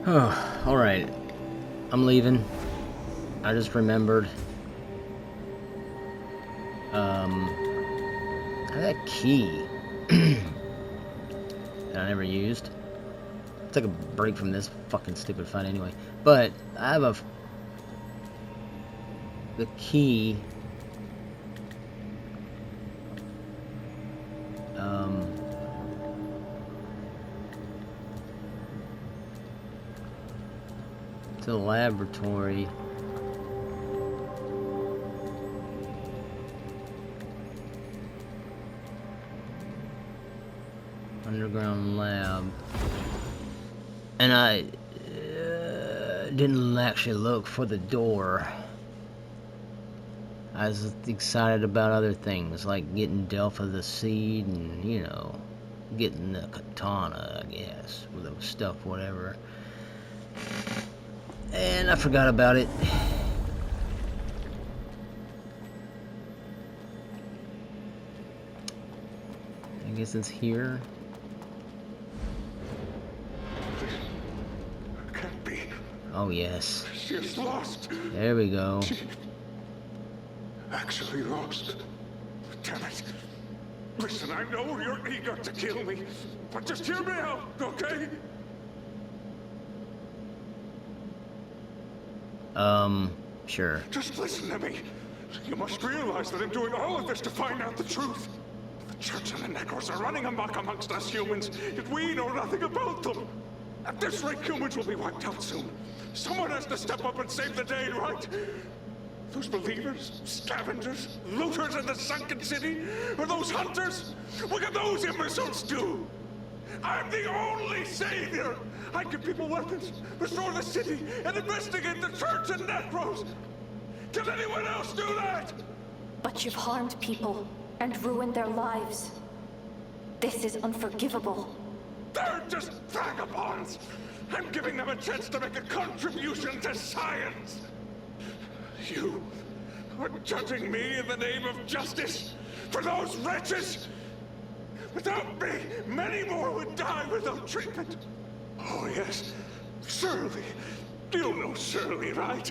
Oh, alright. I'm leaving. I just remembered. I had that key that I never used. Took a break from this fucking stupid fight anyway. But I have the key. To the laboratory. Underground lab. And I didn't actually look for the door. I was excited about other things, like getting Delpha the Seed and, you know, getting the katana, I guess, with the stuff, whatever. And I forgot about it. I guess it's here. Can't be. Oh, yes. She is lost. There we go. She actually lost. Damn it. Listen, I know you're eager to kill me, but just hear me out, okay? Sure. Just listen to me. You must realize that I'm doing all of this to find out the truth. The Church and the Necros are running amok amongst us humans, yet we know nothing about them. At this rate, humans will be wiped out soon. Someone has to step up and save the day, right? Those believers, scavengers, looters in the sunken city, or those hunters? What can those imbeciles do? I'm the only savior! I give people weapons, restore the city, and investigate the Church and Necros! Can anyone else do that? But you've harmed people and ruined their lives. This is unforgivable. They're just vagabonds! I'm giving them a chance to make a contribution to science! You are judging me in the name of justice for those wretches? Without me, many more would die without treatment. Oh yes, Shirley. You know Shirley, right?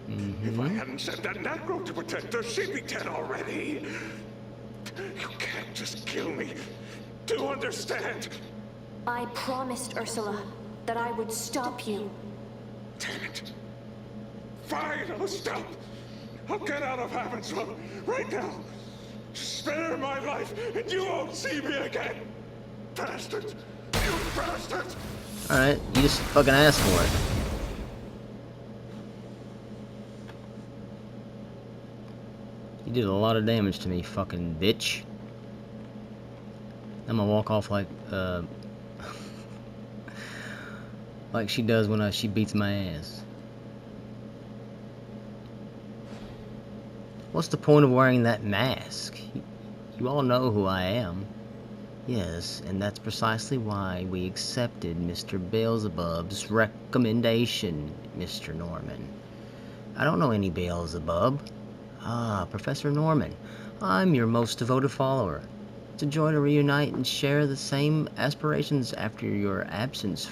If I hadn't sent that Necro to protect her, she'd be dead already. You can't just kill me. Do you understand? I promised Ursula that I would stop you. Damn it. Fine, I'll stop. I'll get out of Havensville right now. Spare my life, and you won't see me again. Bastards! You bastards! Alright, you just fucking asked for it. You did a lot of damage to me, fucking bitch. I'm gonna walk off like like she does when she beats my ass. What's the point of wearing that mask? You all know who I am. Yes, and that's precisely why we accepted Mr. Beelzebub's recommendation, Mr. Norman. I don't know any Beelzebub. Ah, Professor Norman. I'm your most devoted follower. It's a joy to reunite and share the same aspirations after your absence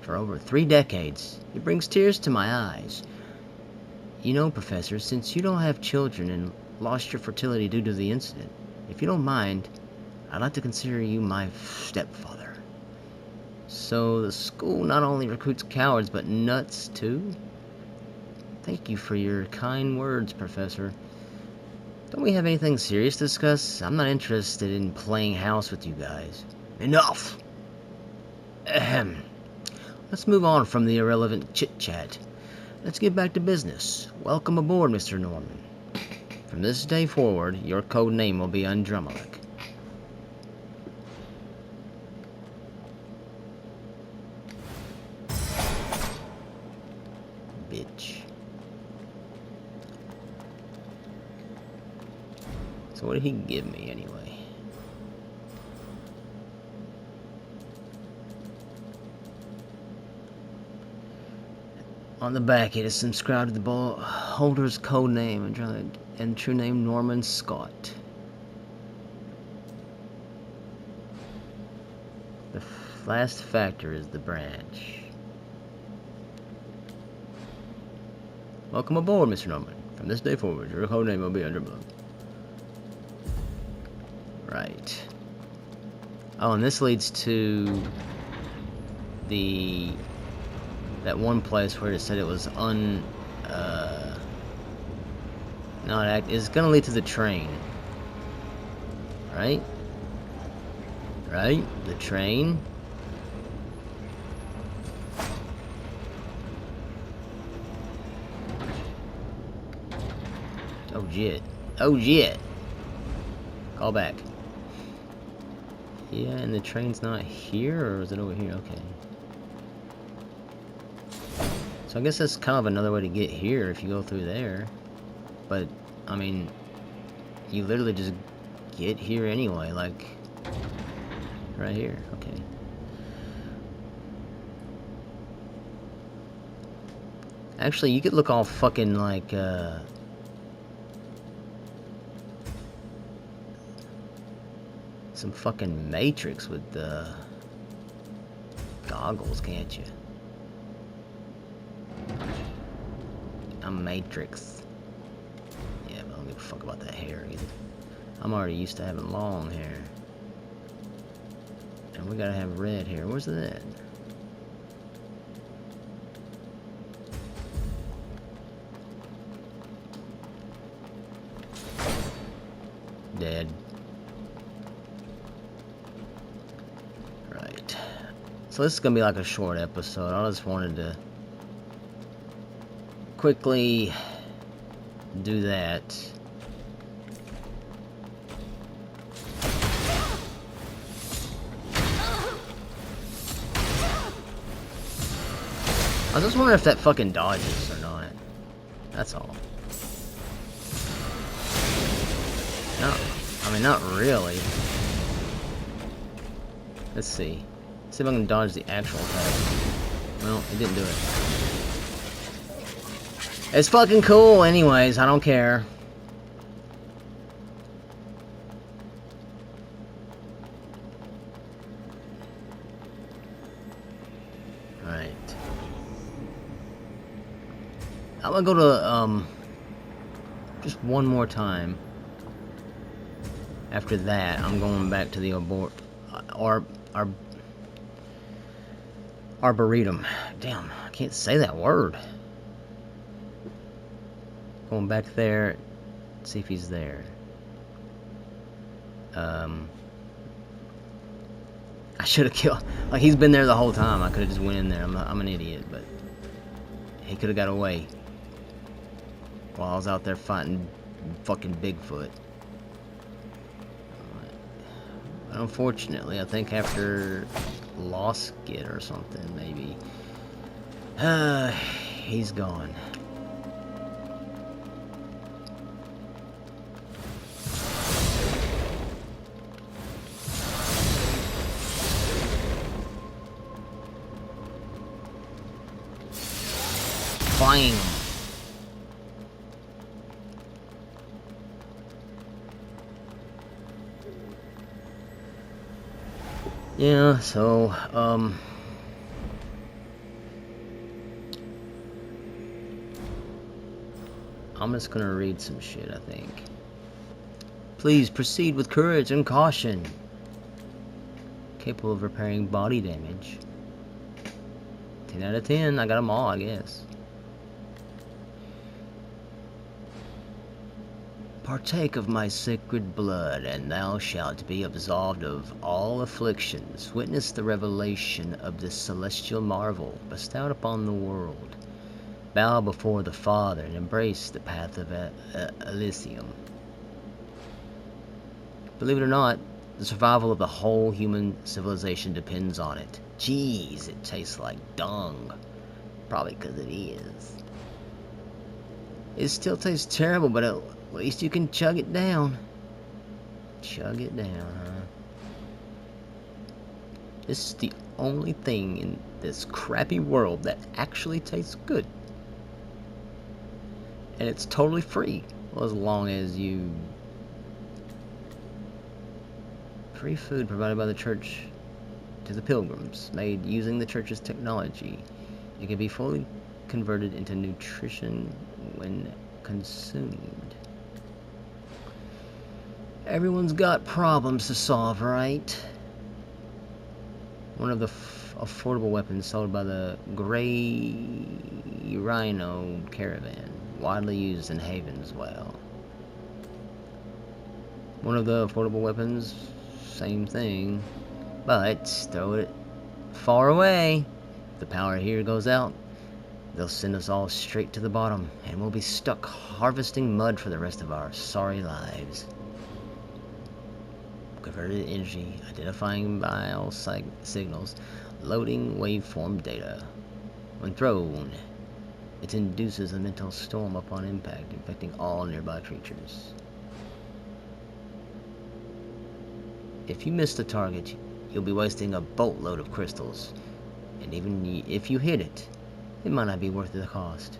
for over 3 decades. It brings tears to my eyes. You know, Professor, since you don't have children and lost your fertility due to the incident, if you don't mind, I'd like to consider you my stepfather. So the school not only recruits cowards, but nuts too? Thank you for your kind words, Professor. Don't we have anything serious to discuss? I'm not interested in playing house with you guys. Enough! Ahem. Let's move on from the irrelevant chit-chat. Let's get back to business. Welcome aboard, Mr. Norman. From this day forward, your code name will be Undrumalik. Bitch. So what did he give me anyway? On the back, it is subscribed to the ball holder's code name and true name Norman Scott. The last factor is the branch. Welcome aboard, Mr. Norman. From this day forward, your code name will be Underblood. Right. Oh, and this leads to that one place where it said it was it's gonna lead to the train. Right? Right? The train. Oh shit. Oh shit. Call back. Yeah, and the train's not here, or is it over here? Okay. So I guess that's kind of another way to get here if you go through there. But, I mean, you literally just get here anyway, like, right here. Okay. Actually, you could look all fucking like, some fucking Matrix with the goggles, can't you? I'm Matrix. Yeah, but I don't give a fuck about that hair either. I'm already used to having long hair. And we gotta have red hair. Where's that? Dead. Right. So this is gonna be like a short episode. I just wanted to quickly do that. I was just wondering if that fucking dodges or not. That's all. No, I mean, not really. Let's see. See if I can dodge the actual attack. Well, it didn't do it. It's fucking cool anyways, I don't care. Alright. I'm gonna go to, just one more time. After that, I'm going back to the Arboretum. Damn, I can't say that word. Going back there, see if he's there. I should have killed. Like, he's been there the whole time. I could have just went in there. I'm an idiot, but he could have got away while I was out there fighting fucking Bigfoot. But unfortunately, I think after Lost Skid or something, maybe. He's gone. Bang! Yeah, so, I'm just gonna read some shit, I think. Please proceed with courage and caution. Capable of repairing body damage. 10 out of 10, I got them all, I guess. Partake of my sacred blood, and thou shalt be absolved of all afflictions. Witness the revelation of this celestial marvel bestowed upon the world. Bow before the Father and embrace the path of Elysium. Believe it or not, the survival of the whole human civilization depends on it. Jeez, it tastes like dung. Probably because it is. It still tastes terrible, but at least you can chug it down. Chug it down, huh? This is the only thing in this crappy world that actually tastes good. And it's totally free. Well, as long as you... Free food provided by the church to the pilgrims, made using the church's technology. It can be fully converted into nutrition when consumed. Everyone's got problems to solve, right? One of the affordable weapons sold by the Grey Rhino Caravan, widely used in Havenswell. One of the affordable weapons, same thing, but throw it far away. If the power here goes out, they'll send us all straight to the bottom, and we'll be stuck harvesting mud for the rest of our sorry lives. Converted energy, identifying bile signals, loading waveform data. When thrown, it induces a mental storm upon impact, infecting all nearby creatures. If you miss the target, you'll be wasting a boatload of crystals, and even if you hit it, it might not be worth the cost.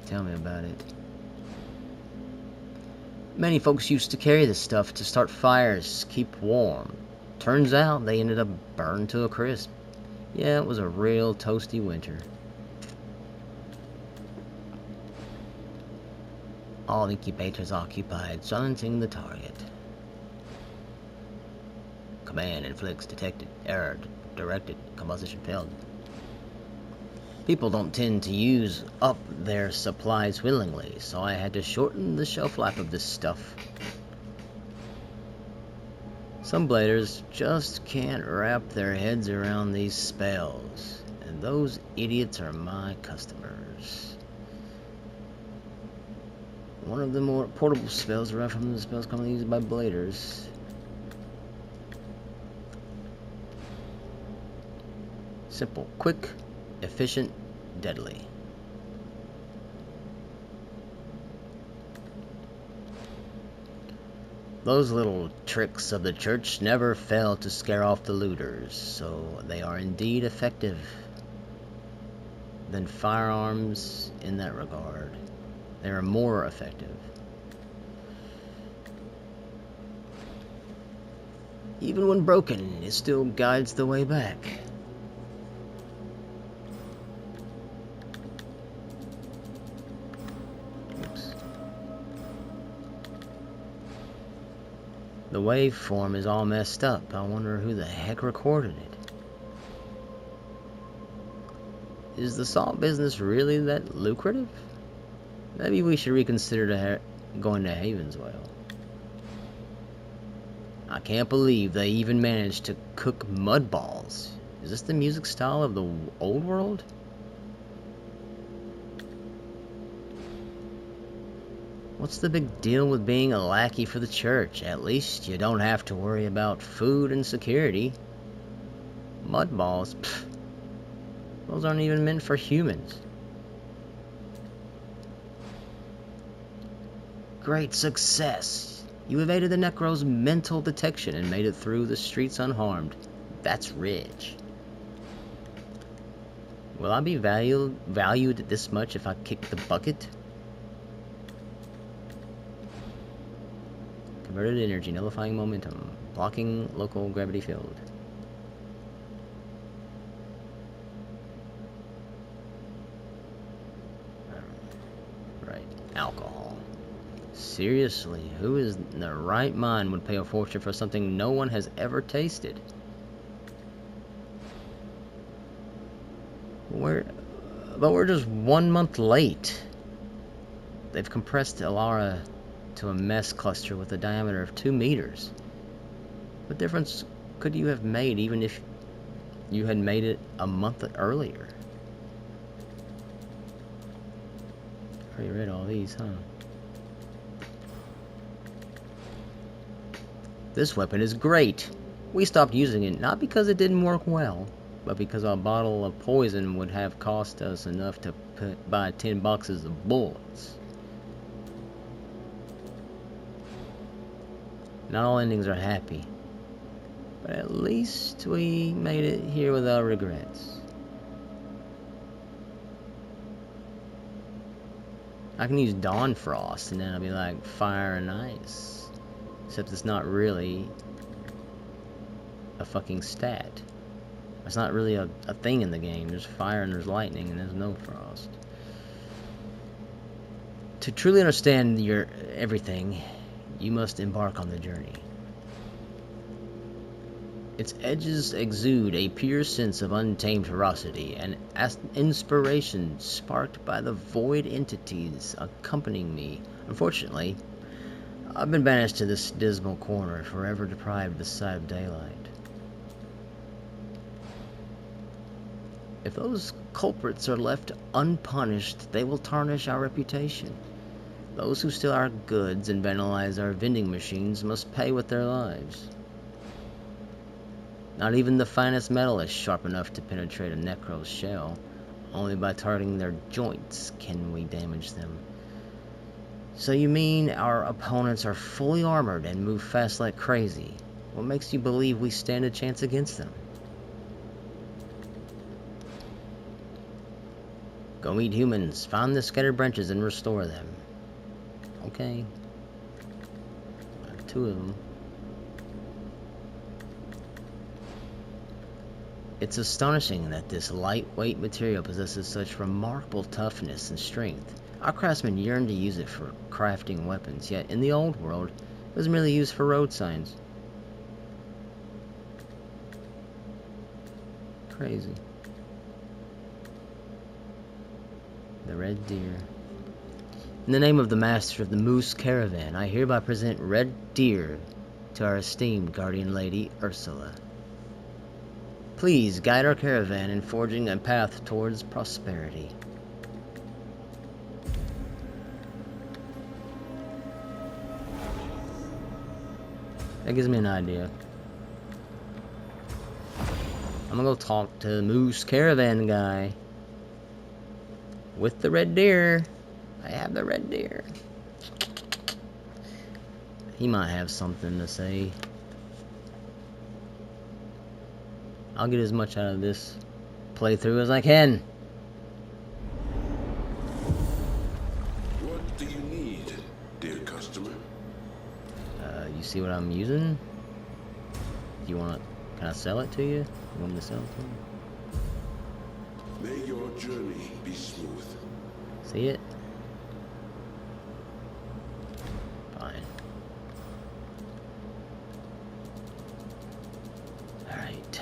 Tell me about it. Many folks used to carry this stuff to start fires, keep warm. Turns out they ended up burned to a crisp. Yeah, it was a real toasty winter. All incubators occupied, silencing the target. Command inflicts detected error, directed, composition failed. People don't tend to use up their supplies willingly, so I had to shorten the shelf life of this stuff. Some bladers just can't wrap their heads around these spells, and those idiots are my customers. One of the more portable spells derived from the spells commonly used by bladers. Simple, quick, efficient, deadly. Those little tricks of the church never fail to scare off the looters, so they are indeed effective than firearms in that regard. They are more effective. Even when broken, it still guides the way back. The waveform is all messed up. I wonder who the heck recorded it. Is the salt business really that lucrative? Maybe we should reconsider going to Havenswell. I can't believe they even managed to cook mud balls. Is this the music style of the old world? What's the big deal with being a lackey for the church? At least you don't have to worry about food and security. Mud balls, pfft, those aren't even meant for humans. Great success! You evaded the Necro's mental detection and made it through the streets unharmed. That's rich. Will I be valued this much if I kick the bucket? Converted energy, nullifying momentum, blocking local gravity field. Right, alcohol. Seriously, who is in their right mind would pay a fortune for something no one has ever tasted? But we're just 1 month late. They've compressed Elara to a mess cluster with a diameter of 2 meters. What difference could you have made even if you had made it a month earlier? Already read all these, huh? This weapon is great. We stopped using it not because it didn't work well, but because a bottle of poison would have cost us enough to buy 10 boxes of bullets. Not all endings are happy, but at least we made it here without regrets. I can use Dawn Frost and then it'll be like fire and ice, except it's not really a fucking stat. It's not really a thing in the game. There's fire and there's lightning and there's no frost. To truly understand your everything, you must embark on the journey. Its edges exude a pure sense of untamed ferocity and inspiration sparked by the void entities accompanying me. Unfortunately, I've been banished to this dismal corner, forever deprived of the sight of daylight. If those culprits are left unpunished, they will tarnish our reputation. Those who steal our goods and vandalize our vending machines must pay with their lives. Not even the finest metal is sharp enough to penetrate a Necro's shell. Only by targeting their joints can we damage them. So you mean our opponents are fully armored and move fast like crazy? What makes you believe we stand a chance against them? Go meet humans, find the scattered branches and restore them. Okay. 2 of them. It's astonishing that this lightweight material possesses such remarkable toughness and strength. Our craftsmen yearn to use it for crafting weapons, yet in the old world, it was merely used for road signs. Crazy. The Red Deer. In the name of the master of the Moose Caravan, I hereby present Red Deer to our esteemed guardian lady, Ursula. Please guide our caravan in forging a path towards prosperity. That gives me an idea. I'm gonna go talk to the Moose Caravan guy. With the Red Deer. I have the Red Deer. He might have something to say. I'll get as much out of this playthrough as I can. What do you need, dear customer? You see what I'm using? Do you want to... Can I sell it to you? You want me to sell it to you? May your journey be smooth. See it? Fine. Alright.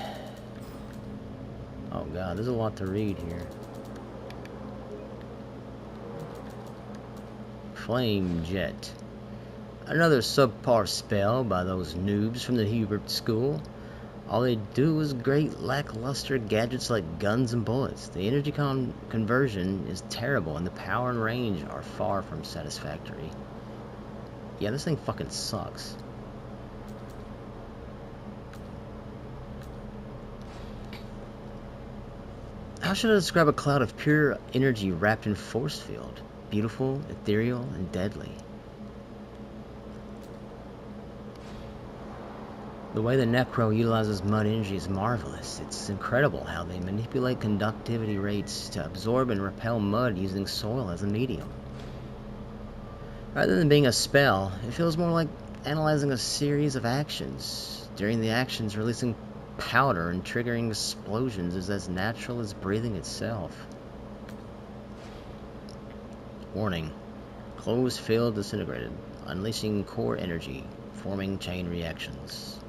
Oh god, there's a lot to read here. Flame Jet. Another subpar spell by those noobs from the Hubert School. All they do is great lackluster gadgets like guns and bullets. The energy conversion is terrible, and the power and range are far from satisfactory. Yeah, this thing fucking sucks. How should I describe a cloud of pure energy wrapped in force field? Beautiful, ethereal, and deadly. The way the Necro utilizes mud energy is marvelous. It's incredible how they manipulate conductivity rates to absorb and repel mud using soil as a medium. Rather than being a spell, it feels more like analyzing a series of actions. During the actions, releasing powder and triggering explosions is as natural as breathing itself. Warning. Closed field disintegrated. Unleashing core energy. Forming chain reactions.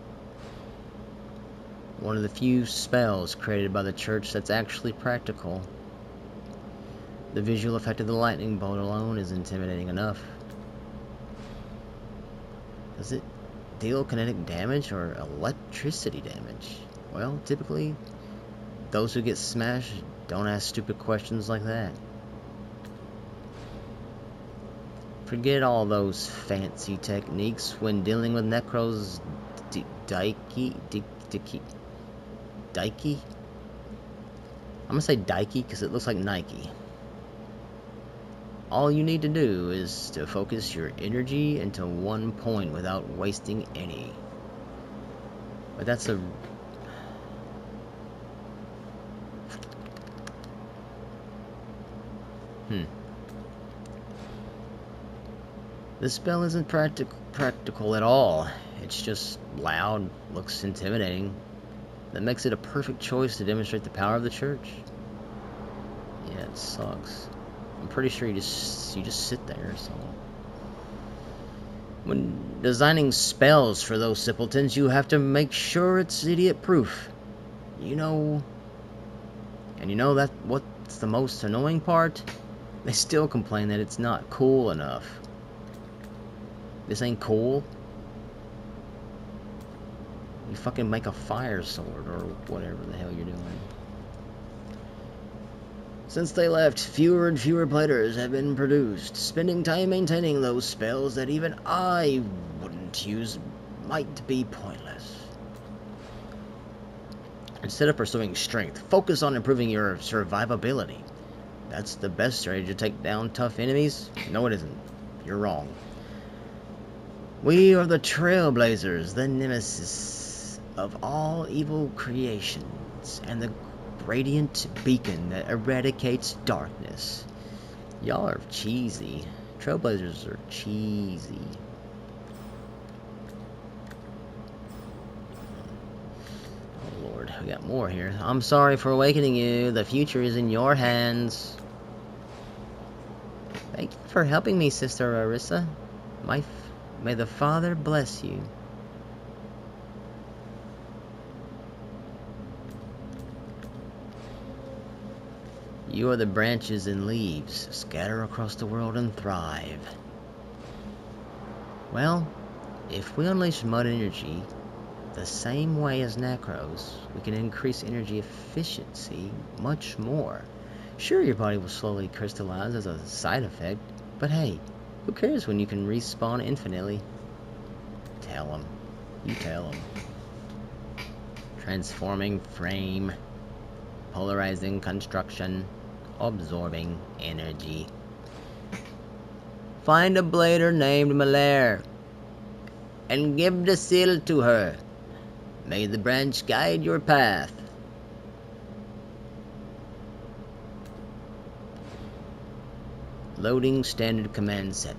One of the few spells created by the church that's actually practical. The visual effect of the lightning bolt alone is intimidating enough. Does it deal kinetic damage or electricity damage? Well, typically, those who get smashed don't ask stupid questions like that. Forget all those fancy techniques when dealing with Necro's Daiki? I'm gonna say Daiki because it looks like Nike. All you need to do is to focus your energy into one point without wasting any. But that's a... This spell isn't practical at all. It's just loud, looks intimidating. that makes it a perfect choice to demonstrate the power of the church. Yeah, it sucks. I'm pretty sure you just sit there, so... When designing spells for those simpletons, you have to make sure it's idiot-proof. You know... And you know that what's the most annoying part? They still complain that it's not cool enough. This ain't cool. You fucking make a fire sword or whatever the hell you're doing. Since they left, fewer and fewer players have been produced. Spending time maintaining those spells that even I wouldn't use might be pointless. Instead of pursuing strength, focus on improving your survivability. That's the best strategy to take down tough enemies? No, it isn't. You're wrong. We are the Trailblazers, the nemesis of all evil creations, and the radiant beacon that eradicates darkness. Y'all are cheesy. Trailblazers are cheesy. Oh Lord, we got more here. I'm sorry for awakening you. The future is in your hands. Thank you for helping me, Sister Arissa. May the Father bless you. You are the branches and leaves, scatter across the world and thrive. Well, if we unleash mud energy the same way as Necros, we can increase energy efficiency much more. Sure, your body will slowly crystallize as a side effect, but hey, who cares when you can respawn infinitely? Tell him. You tell him. Transforming frame. Polarizing construction. Absorbing energy. Find a blader named Malaire, and give the seal to her. May the branch guide your path. Loading standard command set.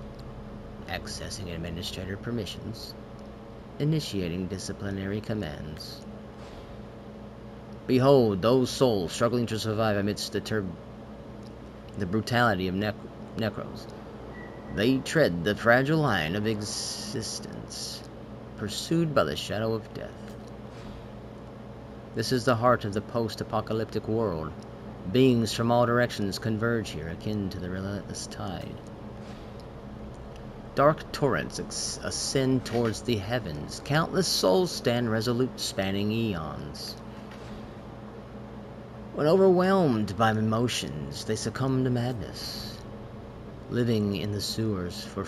Accessing administrator permissions. Initiating disciplinary commands. Behold those souls struggling to survive amidst the brutality of Necros. They tread the fragile line of existence, pursued by the shadow of death. This is the heart of the post-apocalyptic world. Beings from all directions converge here, akin to the relentless tide. Dark torrents ascend towards the heavens. Countless souls stand resolute, spanning eons. When overwhelmed by emotions, they succumb to madness. Living in the sewers for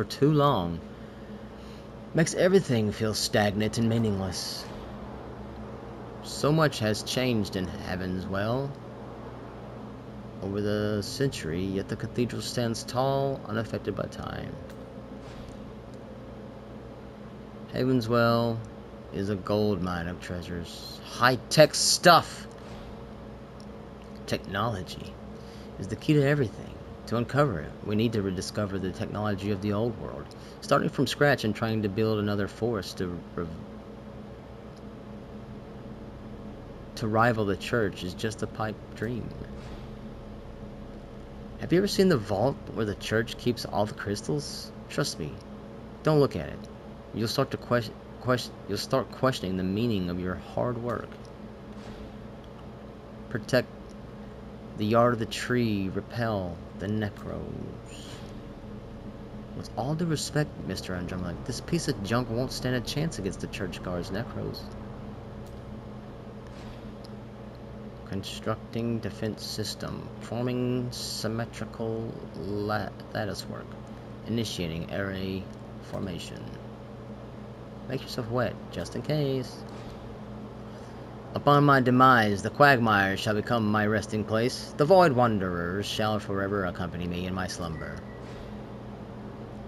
too long makes everything feel stagnant and meaningless. So much has changed in Heavenswell over the century, yet the cathedral stands tall, unaffected by time. Heavenswell is a gold mine of treasures. High-tech stuff! Technology is the key to everything. To uncover it, we need to rediscover the technology of the old world. Starting from scratch and trying to build another force to rival the church is just a pipe dream. Have you ever seen the vault where the church keeps all the crystals? Trust me, don't look at it. You'll start questioning the meaning of your hard work. Protect the yard of the tree, repel the Necros. With all due respect, Mr. Andromeda, this piece of junk won't stand a chance against the church guard's Necros. Constructing defense system. Forming symmetrical latticework. Initiating array formation. Make yourself wet, just in case. Upon my demise, the quagmires shall become my resting place. The void wanderers shall forever accompany me in my slumber.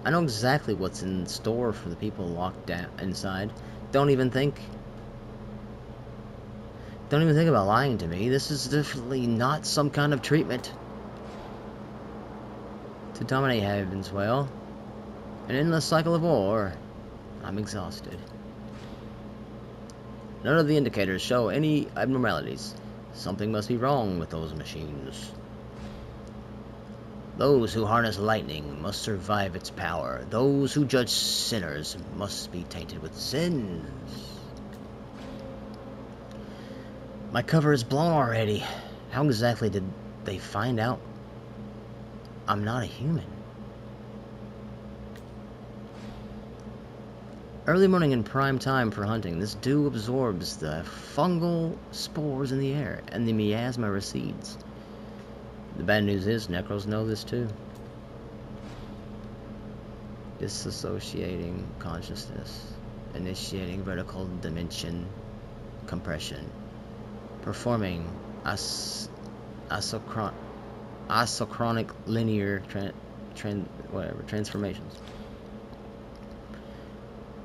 I know exactly what's in store for the people locked down inside. Don't even think about lying to me. This is definitely not some kind of treatment. To dominate Heavenswell, an endless cycle of war. I'm exhausted. None of the indicators show any abnormalities. Something must be wrong with those machines. Those who harness lightning must survive its power. Those who judge sinners must be tainted with sins. My cover is blown already. How exactly did they find out I'm not a human? Early morning and prime time for hunting. This dew absorbs the fungal spores in the air, and the miasma recedes. The bad news is, Necros know this too. Disassociating consciousness. Initiating vertical dimension compression. Performing isochronic linear transformations.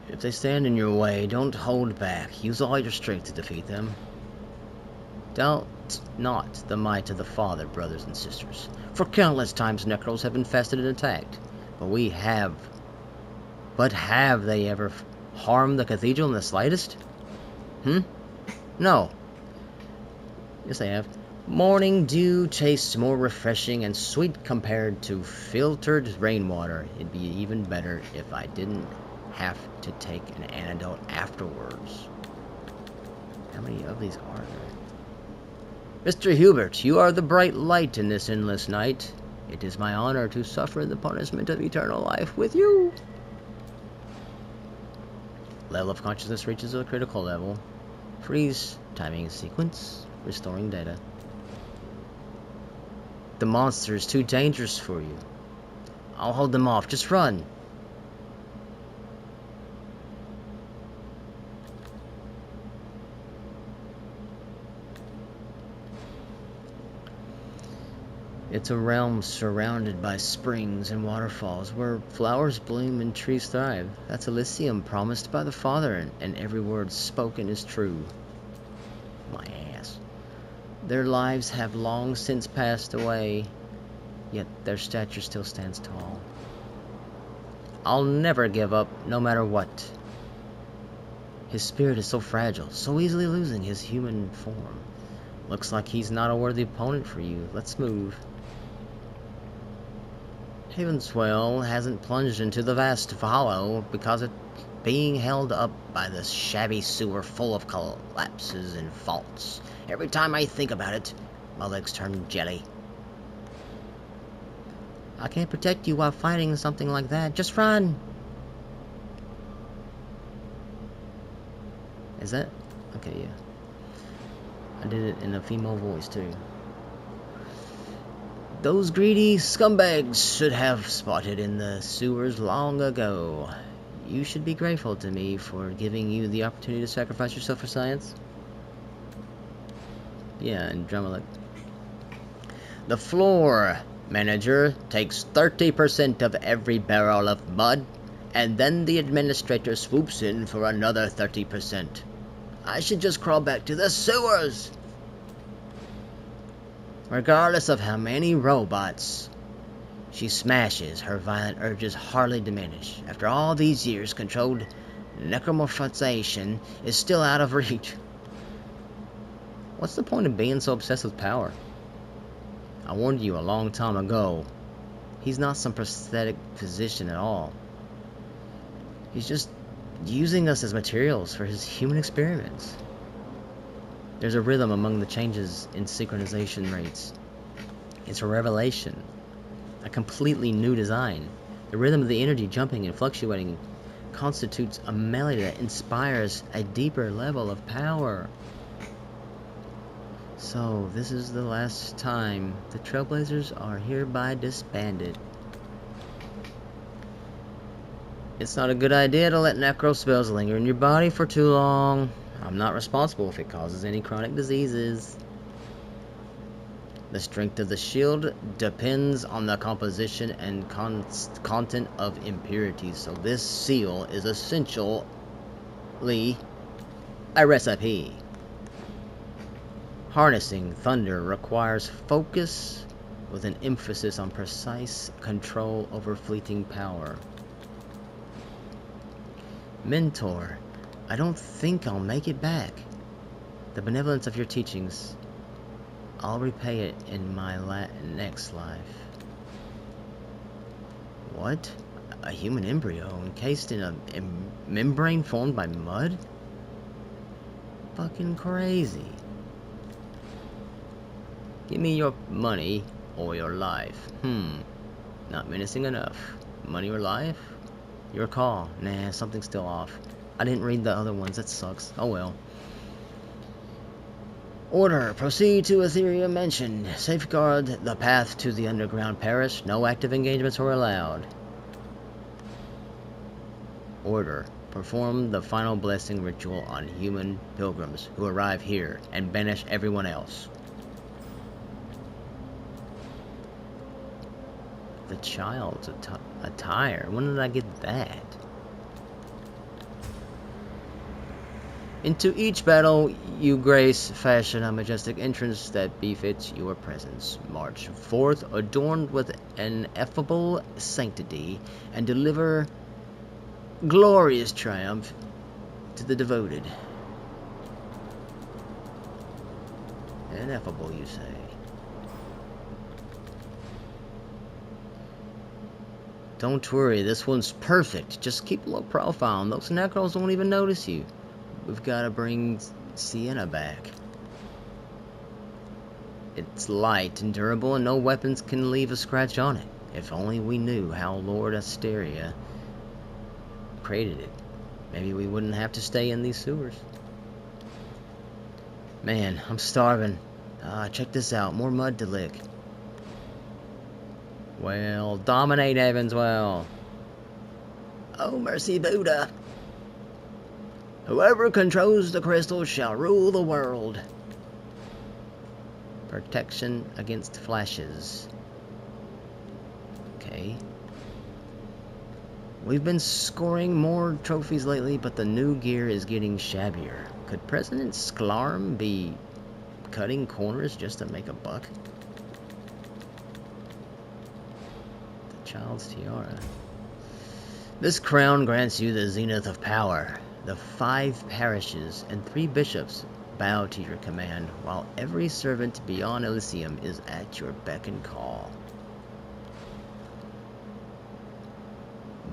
If they stand in your way, don't hold back. Use all your strength to defeat them. Doubt not the might of the Father, brothers and sisters. For countless times Necros have infested and attacked. But have they ever harmed the cathedral in the slightest? No. Yes, they have. Morning dew tastes more refreshing and sweet compared to filtered rainwater. It'd be even better if I didn't have to take an antidote afterwards. How many of these are there? Mr. Hubert, you are the bright light in this endless night. It is my honor to suffer the punishment of eternal life with you. Level of consciousness reaches a critical level. Freeze. Timing sequence. Restoring data. The monster is too dangerous for you. I'll hold them off. Just run. It's a realm surrounded by springs and waterfalls where flowers bloom and trees thrive. That's Elysium promised by the Father, and every word spoken is true. My ass. Their lives have long since passed away, yet their stature still stands tall. I'll never give up, no matter what. His spirit is so fragile, so easily losing his human form. Looks like he's not a worthy opponent for you. Let's move. Havenswell hasn't plunged into the vast hollow because it's being held up by this shabby sewer full of collapses and faults. Every time I think about it, my legs turn jelly. I can't protect you while fighting something like that. Just run! Is that? Okay, yeah. I did it in a female voice, too. Those greedy scumbags should have spotted in the sewers long ago. You should be grateful to me for giving you the opportunity to sacrifice yourself for science. Yeah, and Drumalek. The floor manager takes 30% of every barrel of mud, and then the administrator swoops in for another 30%. I should just crawl back to the sewers! Regardless of how many robots she smashes, her violent urges hardly diminish. After all these years, controlled necromorphization is still out of reach. What's the point of being so obsessed with power? I warned you a long time ago. He's not some prosthetic physician at all. He's just using us as materials for his human experiments. There's a rhythm among the changes in synchronization rates. It's a revelation. A completely new design. The rhythm of the energy jumping and fluctuating constitutes a melody that inspires a deeper level of power. So, this is the last time. The Trailblazers are hereby disbanded. It's not a good idea to let necro spells linger in your body for too long. I'm not responsible if it causes any chronic diseases. The strength of the shield depends on the composition and content of impurities, so this seal is essentially a recipe. Harnessing thunder requires focus with an emphasis on precise control over fleeting power. Mentor, I don't think I'll make it back. The benevolence of your teachings, I'll repay it in my next life. What? A human embryo encased in a membrane formed by mud? Fucking crazy. Give me your money or your life. Not menacing enough. Money or life? Your call. Nah, something's still off. I didn't read the other ones. That sucks. Oh well. Order. Proceed to Ethereum Mansion. Safeguard the path to the underground parish. No active engagements are allowed. Order. Perform the final blessing ritual on human pilgrims who arrive here and banish everyone else. The child's attire. When did I get that? Into each battle, you grace fashion a majestic entrance that befits your presence. March forth, adorned with an effable sanctity, and deliver glorious triumph to the devoted. Ineffable, you say? Don't worry, this one's perfect. Just keep a low profile, and those necros won't even notice you. We've got to bring Sienna back. It's light and durable, and no weapons can leave a scratch on it. If only we knew how Lord Asteria created it. Maybe we wouldn't have to stay in these sewers. Man, I'm starving. Check this out. More mud to lick. Well, dominate, Evanswell. Oh, mercy Buddha. Whoever controls the crystal shall rule the world. Protection against flashes. Okay. We've been scoring more trophies lately, but the new gear is getting shabbier. Could President Sklarm be cutting corners just to make a buck? The child's tiara. This crown grants you the zenith of power. The 5 parishes and 3 bishops bow to your command, while every servant beyond Elysium is at your beck and call.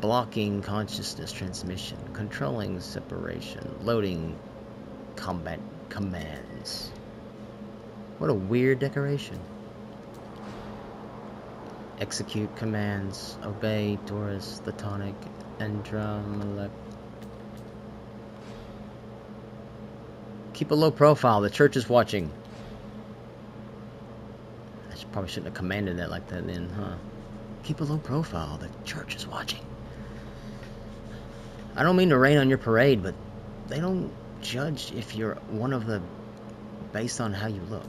Blocking consciousness transmission, controlling separation, loading combat commands. What a weird decoration. Execute commands, obey Doris, the tonic, Andromeda. Keep a low profile, the church is watching. Probably shouldn't have commanded that like that then, huh? Keep a low profile, the church is watching. I don't mean to rain on your parade, but they don't judge if you're one of the based on how you look.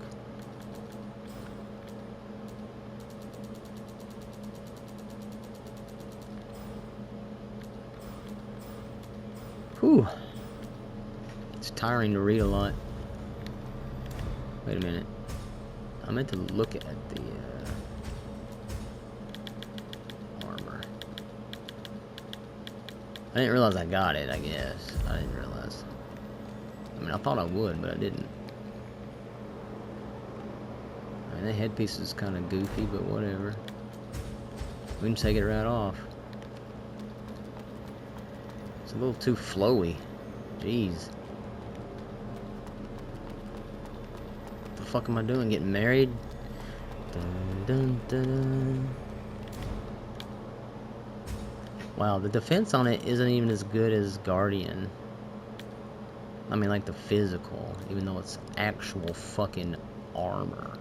Whew. It's tiring to read a lot. Wait a minute. I meant to look at the armor. I didn't realize I got it, I guess. I didn't realize. I mean, I thought I would, but I didn't. I mean, the headpiece is kind of goofy, but whatever. We can take it right off. It's a little too flowy. Jeez. What the fuck am I doing? Getting married? Dun, dun, dun. Wow, the defense on it isn't even as good as Guardian. I mean, like the physical, even though it's actual fucking armor.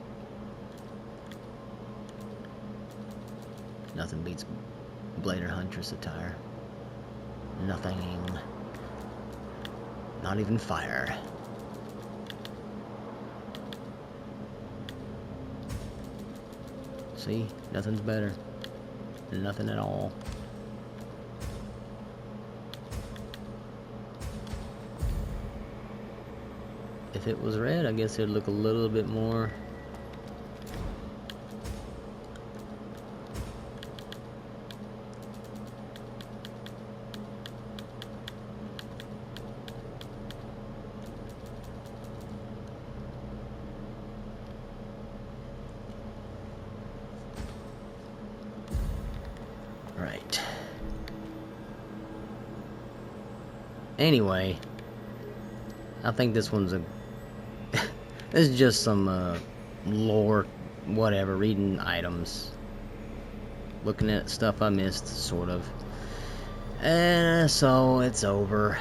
Nothing beats Blader Huntress attire. Nothing. Not even fire. See? Nothing's better. Nothing at all. If it was red, I guess it'd look a little bit more. Alright. Anyway, I think this one's a... this is just some lore, whatever, reading items. Looking at stuff I missed, sort of. And so it's over.